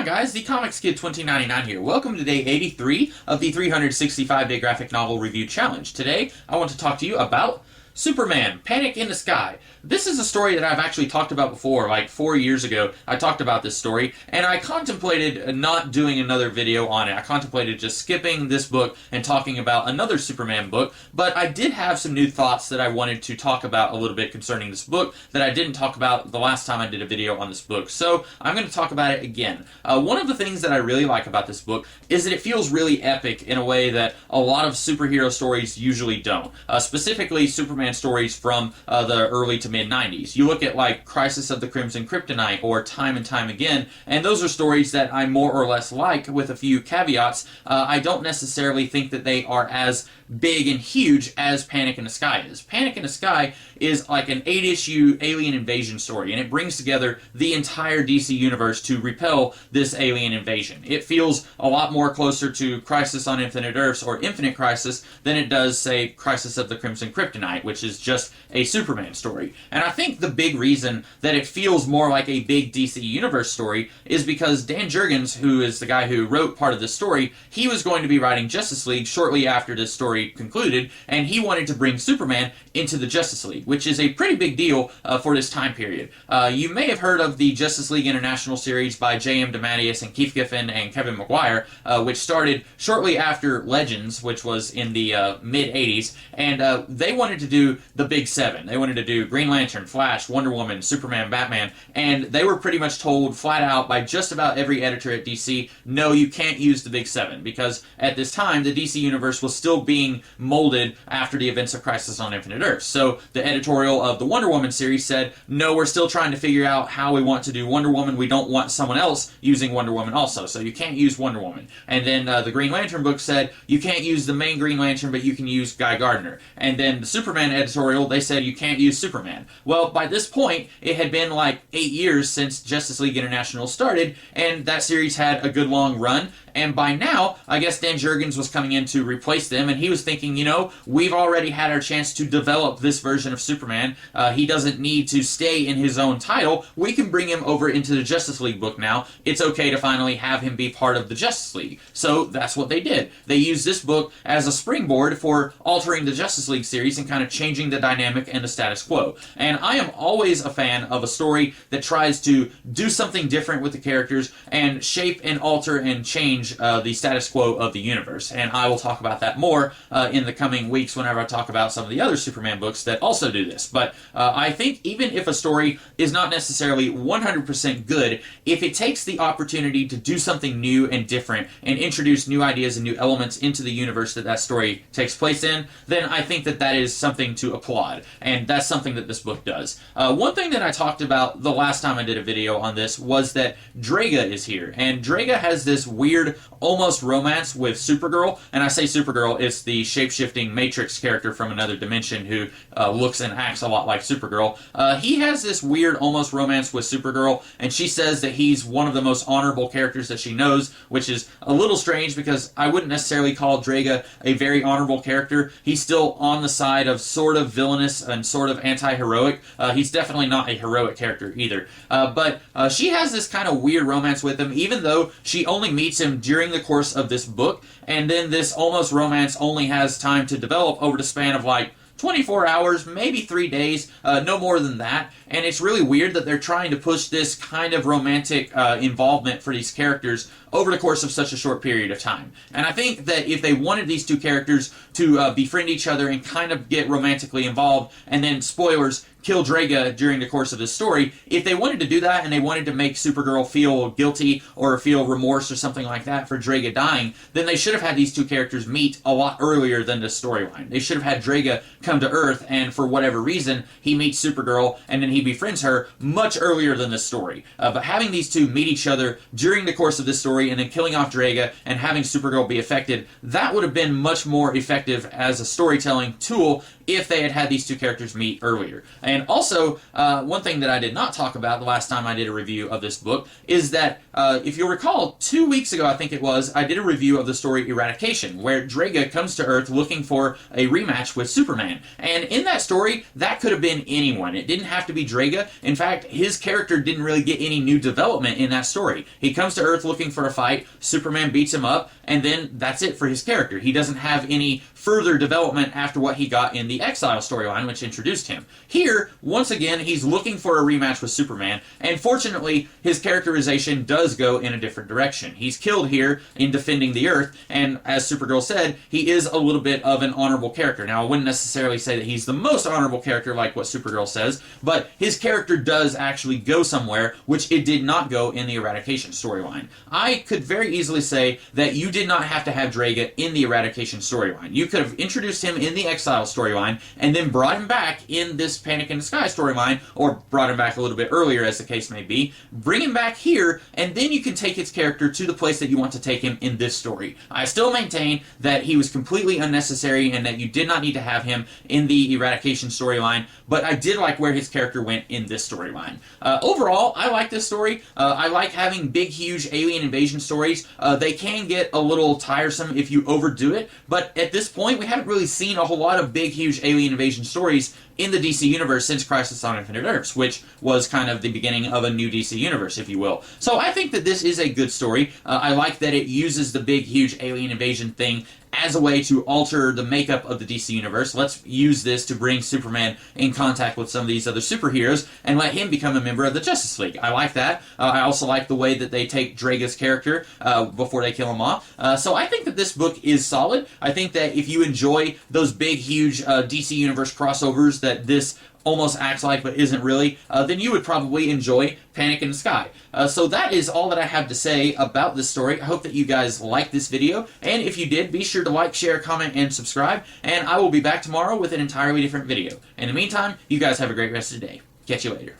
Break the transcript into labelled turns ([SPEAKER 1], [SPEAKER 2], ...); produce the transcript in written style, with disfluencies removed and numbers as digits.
[SPEAKER 1] on guys, the Comics Kid 2099 here. Welcome to day 83 of the 365-day graphic novel review challenge. Today, I want to talk to you about Superman, Panic in the Sky. This is a story that I've actually talked about before, like 4 years ago. I talked about this story, and I contemplated not doing another video on it. I contemplated just skipping this book and talking about another Superman book, but I did have some new thoughts that I wanted to talk about a little bit concerning this book that I didn't talk about the last time I did a video on this book. So I'm going to talk about it again. One of the things that I really like about this book is that it feels really epic in a way that a lot of superhero stories usually don't. Specifically, Superman stories from the early to mid-90s. You look at like Crisis of the Crimson Kryptonite or Time and Time Again, and those are stories that I more or less like with a few caveats. I don't necessarily think that they are as big and huge as Panic in the Sky is. Panic in the Sky is like an 8-issue alien invasion story, and it brings together the entire DC universe to repel this alien invasion. It feels a lot more closer to Crisis on Infinite Earths or Infinite Crisis than it does, say, Crisis of the Crimson Kryptonite, which is just a Superman story. And I think the big reason that it feels more like a big DC Universe story is because Dan Jurgens, who is the guy who wrote part of this story, he was going to be writing Justice League shortly after this story concluded, and he wanted to bring Superman into the Justice League, which is a pretty big deal for this time period. You may have heard of the Justice League International series by J.M. DeMatteis and Keith Giffen and Kevin Maguire, which started shortly after Legends, which was in the mid-80s, and they wanted to do the Big Seven. They wanted to do Green Lantern, Flash, Wonder Woman, Superman, Batman, and they were pretty much told flat out by just about every editor at DC, no, you can't use the Big Seven, because at this time the DC Universe was still being molded after the events of Crisis on Infinite Earths. So the editorial of the Wonder Woman series said, no, we're still trying to figure out how we want to do Wonder Woman. We don't want someone else using Wonder Woman also, so you can't use Wonder Woman. And then the Green Lantern book said, you can't use the main Green Lantern, but you can use Guy Gardner. And then the Superman editorial, they said you can't use Superman. Well, by this point, it had been like 8 years since Justice League International started, and that series had a good long run. And by now, I guess Dan Jurgens was coming in to replace them, and he was thinking, you know, we've already had our chance to develop this version of Superman. He doesn't need to stay in his own title. We can bring him over into the Justice League book now. It's okay to finally have him be part of the Justice League. So that's what they did. They used this book as a springboard for altering the Justice League series and kind of changing the dynamic and the status quo. And I am always a fan of a story that tries to do something different with the characters and shape and alter and change the status quo of the universe. And I will talk about that more in the coming weeks whenever I talk about some of the other Superman books that also do this. But I think even if a story is not necessarily 100% good, if it takes the opportunity to do something new and different and introduce new ideas and new elements into the universe that that story takes place in, then I think that that is something to applaud. And that's something that this book does. One thing that I talked about the last time I did a video on this was that Drega is here. And Drega has this weird almost romance with Supergirl. And I say Supergirl, it's the shape-shifting Matrix character from another dimension who looks and acts a lot like Supergirl. He has this weird almost romance with Supergirl, and she says that he's one of the most honorable characters that she knows, which is a little strange because I wouldn't necessarily call Drega a very honorable character. He's still on the side of sort of villainous and sort of anti-heroic. He's definitely not a heroic character either. But she has this kind of weird romance with him, even though she only meets him during the course of this book, and then this almost romance only has time to develop over the span of like 24 hours, maybe 3 days, no more than that. And it's really weird that they're trying to push this kind of romantic involvement for these characters over the course of such a short period of time. And I think that if they wanted these two characters to befriend each other and kind of get romantically involved, and then, spoilers, kill Drega during the course of this story, if they wanted to do that and they wanted to make Supergirl feel guilty or feel remorse or something like that for Drega dying, then they should have had these two characters meet a lot earlier than the storyline. They should have had Drega come to Earth, and for whatever reason, he meets Supergirl, and then he befriends her much earlier than the story. But having these two meet each other during the course of this story and then killing off Drega and having Supergirl be affected, that would have been much more effective as a storytelling tool if they had these two characters meet earlier. And also, one thing that I did not talk about the last time I did a review of this book is that, if you'll recall, 2 weeks ago, I think it was, I did a review of the story Eradication, where Draga comes to Earth looking for a rematch with Superman. And in that story, that could have been anyone. It didn't have to be Draga. In fact, his character didn't really get any new development in that story. He comes to Earth looking for a fight, Superman beats him up, and then that's it for his character. He doesn't have any further development after what he got in the Exile storyline, which introduced him. Here, once again, he's looking for a rematch with Superman, and fortunately, his characterization does go in a different direction. He's killed here in defending the Earth, and as Supergirl said, he is a little bit of an honorable character. Now, I wouldn't necessarily say that he's the most honorable character like what Supergirl says, but his character does actually go somewhere, which it did not go in the Eradication storyline. I could very easily say that you did not have to have Draga in the Eradication storyline. You could have introduced him in the Exile storyline, and then brought him back in this Panic in the Sky storyline, or brought him back a little bit earlier, as the case may be. Bring him back here, and then you can take his character to the place that you want to take him in this story. I still maintain that he was completely unnecessary, and that you did not need to have him in the Eradication storyline, but I did like where his character went in this storyline. Overall, I like this story. I like having big, huge alien invasion stories. They can get a little tiresome if you overdo it, but at this point, we haven't really seen a whole lot of big, huge alien invasion stories in the DC Universe since Crisis on Infinite Earths, which was kind of the beginning of a new DC Universe, if you will. So I think that this is a good story. I like that it uses the big, huge alien invasion thing as a way to alter the makeup of the DC Universe. Let's use this to bring Superman in contact with some of these other superheroes and let him become a member of the Justice League. I like that. I also like the way that they take Draga's character before they kill him off. So I think that this book is solid. I think that if you enjoy those big, huge DC Universe crossovers that this almost acts like but isn't really, then you would probably enjoy Panic in the Sky. So that is all that I have to say about this story. I hope that you guys liked this video, and if you did, be sure to like, share, comment, and subscribe, and I will be back tomorrow with an entirely different video. In the meantime, you guys have a great rest of the day. Catch you later.